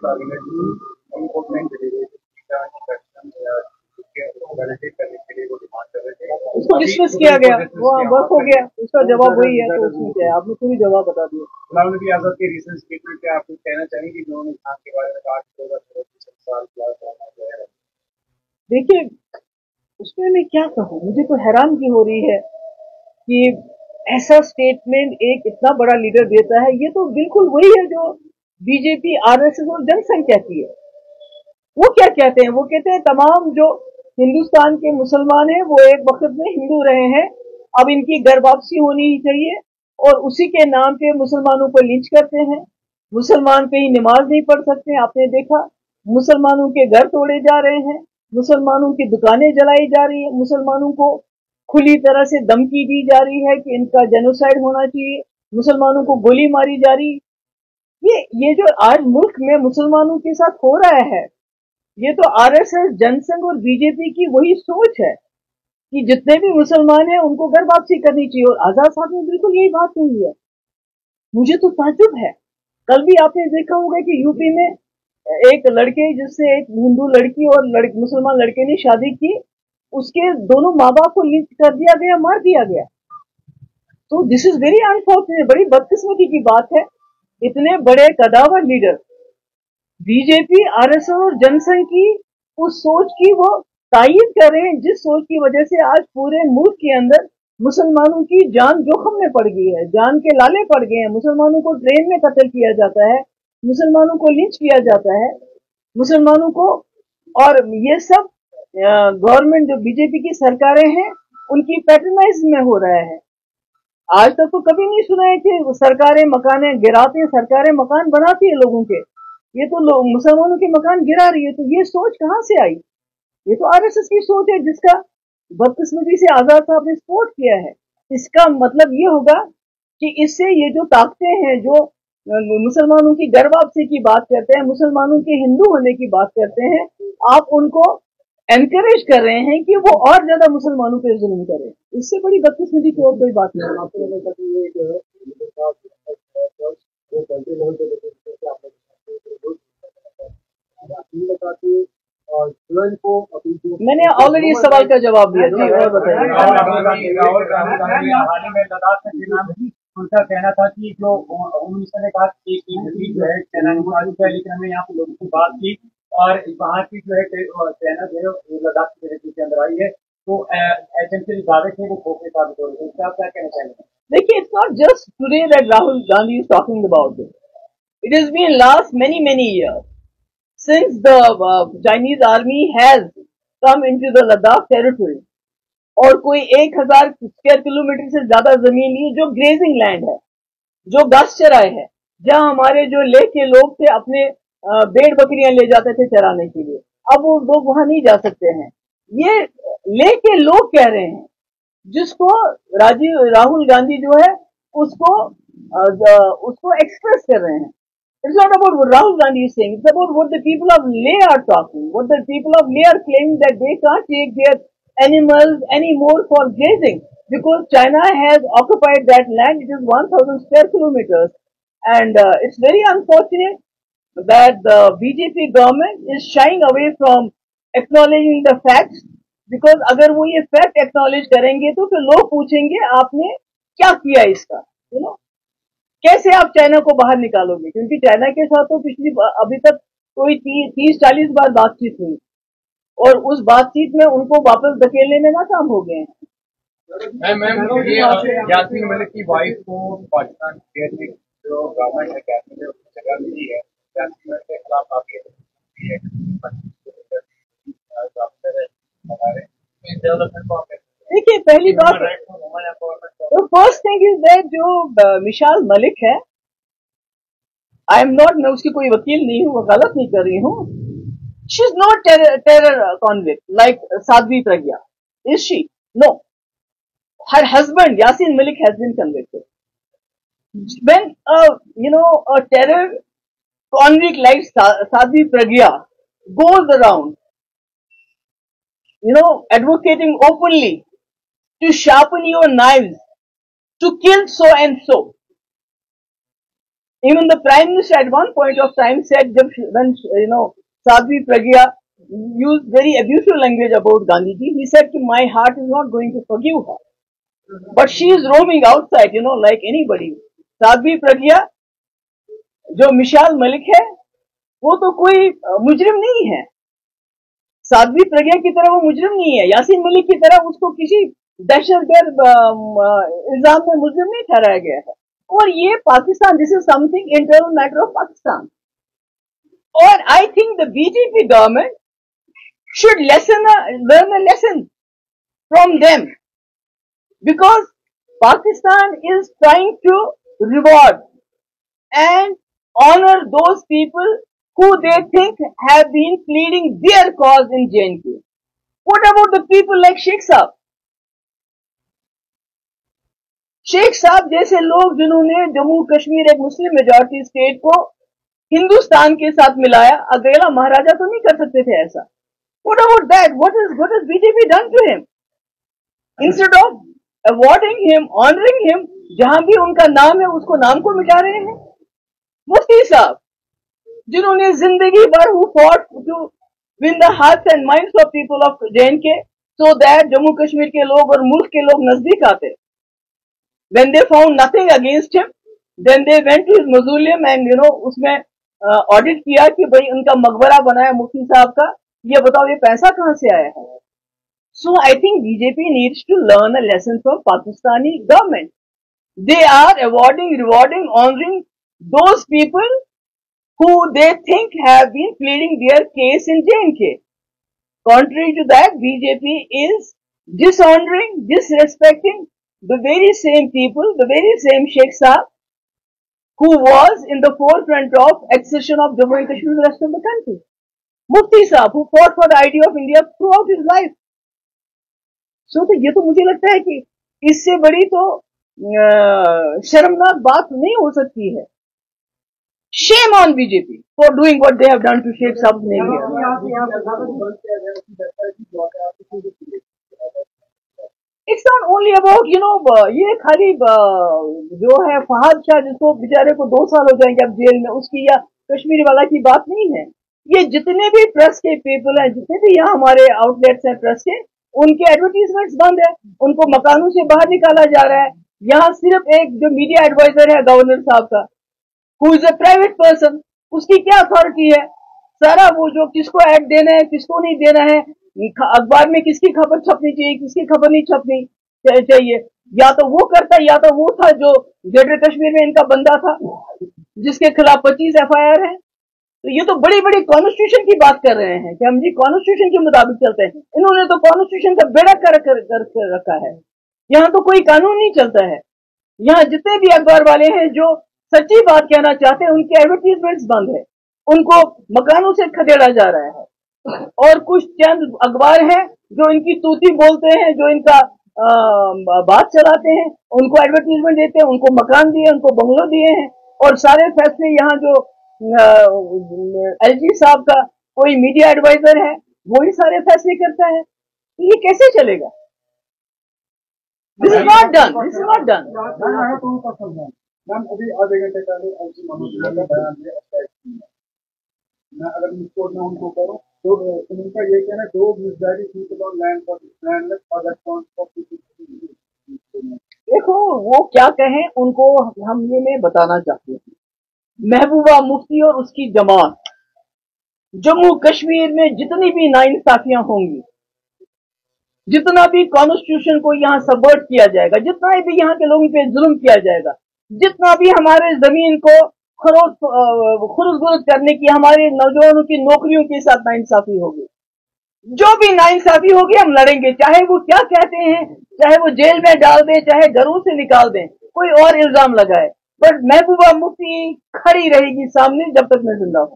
Parliament उनको validate करने के लिए वो डिमांड कर रहे थे, उसको डिस्कस किया गया, वो वर्क हो गया, उसका जवाब वही है, तो उसमें क्या है, आपने पूरी जवाब बता दिया। गुलाम नबी आजाद के रिसेंट स्टेटमेंट पे आप कुछ कहना चाहेंगे कि उन्होंने खान के बारे में कहा कि 2024 साल। देखिए, उसमें मैं क्या कहूँ, मुझे तो हैरानगी हो रही है कि ऐसा स्टेटमेंट एक इतना बड़ा लीडर देता है। ये तो बिल्कुल वही है जो बीजेपी, आरएसएस और जनसंघ कहती है। वो क्या कहते हैं, वो कहते हैं तमाम जो हिंदुस्तान के मुसलमान हैं वो एक वक्त में हिंदू रहे हैं, अब इनकी घर वापसी होनी ही चाहिए, और उसी के नाम पे मुसलमानों को लिंच करते हैं। मुसलमान कहीं नमाज नहीं पढ़ सकते, आपने देखा, मुसलमानों के घर तोड़े जा रहे हैं, मुसलमानों की दुकानें जलाई जा रही है, मुसलमानों को खुली तरह से धमकी दी जा रही है कि इनका जेनोसाइड होना चाहिए, मुसलमानों को गोली मारी जा रही। ये जो आज मुल्क में मुसलमानों के साथ हो रहा है, ये तो आरएसएस, जनसंघ और बीजेपी की वही सोच है कि जितने भी मुसलमान हैं उनको घर वापसी करनी चाहिए, और आजाद साहब ने बिल्कुल यही बात कही है। मुझे तो ताज्जुब है, कल भी आपने देखा होगा कि यूपी में एक लड़के, जिससे एक हिंदू लड़की और मुसलमान लड़के ने शादी की, उसके दोनों माँ बाप को लिंच कर दिया गया, मार दिया गया। तो दिस इज वेरी अनफॉर्चुनेट, बड़ी बदकिस्मती की बात है। इतने बड़े कदावर लीडर बीजेपी, आरएसएस और जनसंघ की उस सोच की वो तायीद कर रहे हैं, जिस सोच की वजह से आज पूरे मुल्क के अंदर मुसलमानों की जान जोखम में पड़ गई है, जान के लाले पड़ गए हैं। मुसलमानों को ट्रेन में कत्ल किया जाता है, मुसलमानों को लिंच किया जाता है, मुसलमानों को, और ये सब गवर्नमेंट जो बीजेपी की सरकारें हैं उनकी पैटर्नाइज में हो रहा है। आज तक तो कभी नहीं सुना है कि सरकारें मकाने गिराती हैं, सरकारें मकान बनाती है लोगों के, ये तो लोग मुसलमानों के मकान गिरा रही है। तो ये सोच कहां से आई? ये तो आरएसएस की सोच है, जिसका बदकिस्मती से आजाद साहब ने सपोर्ट किया है। इसका मतलब ये होगा कि इससे ये जो ताकतें हैं जो मुसलमानों की घर वापसी की बात करते हैं, मुसलमानों के हिंदू होने की बात करते हैं, आप उनको एनकरेज कर रहे हैं कि वो और ज्यादा मुसलमानों पे जुल्म करें। इससे बड़ी बदकिस्मती की और कोई बात नहीं। मैंने ऑलरेडी इस सवाल का जवाब दिया। जी, और बताइए। राहुल गांधी हाल ही में लद्दाख में, उनका कहना था कि जो होम मिनिस्टर ने कहा कि जो है चाइना है, लेकिन हमने यहाँ पे लोगों से बात की और वहाँ की जो है चाइना जो है लद्दाख की टेरिटरी के अंदर आई है, तो एसेंशियली दावे थे वो खोखले साबित हो रहे थे। आप क्या कहना चाहेंगे? देखिए, it's not just today that Rahul Gandhi is talking about it, it has been last many years since the Chinese army has come into the Ladakh territory, और कोई 1000 स्क्वायर किलोमीटर से ज्यादा जमीन ही जो ग्रेजिंग लैंड है, जो घास चराए है, जहां हमारे जो लेह के लोग थे अपने भेड़ बकरियां ले जाते थे चराने के लिए, अब वो लोग वहां नहीं जा सकते हैं। ये लेह के लोग कह रहे हैं, जिसको राहुल गांधी जो है उसको एक्सप्रेस कर रहे हैं। It's not about what Rahul Gandhi is saying. It's about what the people of Leh are talking. What the people of Leh are claiming, that they can't take their animals anymore for grazing because China has occupied that land. It is 1,000 square kilometers, and it's very unfortunate that the BJP government is shying away from acknowledging the facts. Because अगर वो ये fact acknowledge करेंगे तो फिर लोग पूछेंगे आपने क्या किया इसका, you know? कैसे आप चाइना को बाहर निकालोगे? क्योंकि चाइना के साथ तो अभी तक कोई 30-40 बार बातचीत हुई, और उस बातचीत में उनको वापस धकेलने में नाकाम हो गए हैं। यास्मीन मलिक की वाइफ को पाकिस्तान जो गवर्नमेंट है कैबिनेट में जगह मिली है, यास्मीन मलिक के खिलाफ आपकी डेवलपमेंट को देखिए, पहली बात, तो फर्स्ट थिंग इज दैट जो मिशाल मलिक है, आई एम नॉट, मैं उसकी कोई वकील नहीं हूँ, वो गलत नहीं कर रही हूँ, she is not terror convict like Sadhvi Pragya, is she? No, her husband Yasin Malik has been convicted. When a terror convict like Sadhvi Pragya goes around, advocating openly to sharpen your knives, to kill so and so, Even the Prime Minister at one point of time said, when Sadhvi Pragya used very abusive language about Gandhiji, he said, my heart is not going to forgive her. But she is roaming outside, like anybody. Sadhvi Pragya, जो मिशाल मलिक है, वो तो कोई मुजरिम नहीं है. साध्वी प्रज्ञा की तरह वो मुजरिम नहीं है. यासीन मलिक की तरह उसको किसी दहशतगर्द इल्जाम में मुजरिम नहीं ठहराया गया है. और ये Pakistan, this is something internal matter of Pakistan. और I think the BJP government should learn a lesson from them, because Pakistan is trying to reward and honor those people who they think have been pleading their cause in J&K. What about the people like Sheikh Saab? Sheikh साहब जैसे लोग जिन्होंने जम्मू कश्मीर एक Muslim majority state को हिंदुस्तान के साथ मिलाया, अकेला महाराजा तो नहीं कर सकते थे ऐसा. What about that? What has BJP done to him? Instead of awarding him, honoring him, जहां भी उनका नाम है उसको नाम को मिटा रहे हैं. मुफ्ती साहब जिन्होंने जिंदगी भर who fought to win the hearts and minds of people of J&K so that Jammu Kashmir के लोग और मुल्क के लोग नजदीक आते. When they found nothing against him, then they went to his mausoleum and उसमें ऑडिट किया कि भाई उनका मकबरा बनाया मुफ्ती साहब का. ये बताओ ये पैसा कहां से आया है? So I think BJP needs to learn a lesson from Pakistani government. They are awarding, rewarding, honoring those people who they think have been pleading their case in J&K. Contrary to that, BJP is dishonoring, disrespecting the very same people, the very same Sheikh Saab who was in the forefront of accession of Jammu and Kashmir to the rest of the country. Mufti Saab, who fought for the idea of India throughout his life. So ये तो मुझे लगता है कि इससे बड़ी तो शर्मनाक बात नहीं हो सकती है. Shame on BJP for doing what they have done to Sheikh Saab's name here. It's not only about ये खाली जो है फहाद शाह जिसको बेचारे को 2 साल हो जाएंगे अब जेल में, उसकी या कश्मीर वाला की बात नहीं है. ये जितने भी प्रेस के पीपल हैं, जितने भी यहाँ हमारे आउटलेट्स हैं प्रेस के, उनके एडवर्टीजमेंट्स बंद है, उनको मकानों से बाहर निकाला जा रहा है. यहाँ सिर्फ एक जो मीडिया एडवाइजर है गवर्नर साहब का, who is a private person, उसकी क्या अथॉरिटी है? सारा वो जो किसको ऐड देना है, किसको नहीं देना है, अखबार में किसकी खबर छपनी चाहिए, किसकी खबर नहीं छपनी चाहिए, या तो वो करता है, या तो वो था जो ग्रेटर कश्मीर में इनका बंदा था जिसके खिलाफ 25 FIR है. तो ये तो बड़ी बड़ी कॉन्स्टिट्यूशन की बात कर रहे हैं कि हम जी कॉन्स्टिट्यूशन के मुताबिक चलते हैं. इन्होंने तो कॉन्स्टिट्यूशन का बेड़ा कर रखा है. यहाँ तो कोई कानून नहीं चलता है. यहाँ जितने भी अखबार वाले हैं जो सच्ची बात कहना चाहते हैं, उनके एडवर्टीजमेंट्स बंद है, उनको मकानों से खदेड़ा जा रहा है. और कुछ चंद अखबार हैं जो इनकी तूती बोलते हैं, जो इनका बात चलाते हैं, उनको एडवर्टीजमेंट देते हैं, उनको मकान दिए, उनको बंगलो दिए हैं. और सारे फैसले यहाँ जो LG साहब का कोई मीडिया एडवाइजर है, वही सारे फैसले करता है. तो ये कैसे चलेगा? This is not done. This is not done. Ma'am अभी आधे घंटे पहले LG मोहम्मद का बयान दिया. मैं अगर मिसकोट में उनको करूँ तो उनका ये कहना है, दो misguided people on land for landless for response for people. देखो वो क्या कहें, उनको हम ये मैं बताना चाहती हूँ. महबूबा मुफ्ती और उसकी जमात जम्मू कश्मीर में जितनी भी नाइंसाफियां होंगी, जितना भी कॉन्स्टिट्यूशन को यहाँ सबवर्ट किया जाएगा, जितना भी यहाँ के लोगों पे जुल्म किया जाएगा, जितना भी हमारे जमीन को खुरुद करने की, हमारे नौजवानों की नौकरियों के साथ नाइंसाफी होगी, जो भी नाइंसाफी होगी हम लड़ेंगे. चाहे वो क्या कहते हैं, चाहे वो जेल में डाल दें, चाहे घरों से निकाल दें, कोई और इल्जाम लगाए, बट महबूबा मुफ्ती खड़ी रहेगी सामने जब तक मैं जिंदा हूं.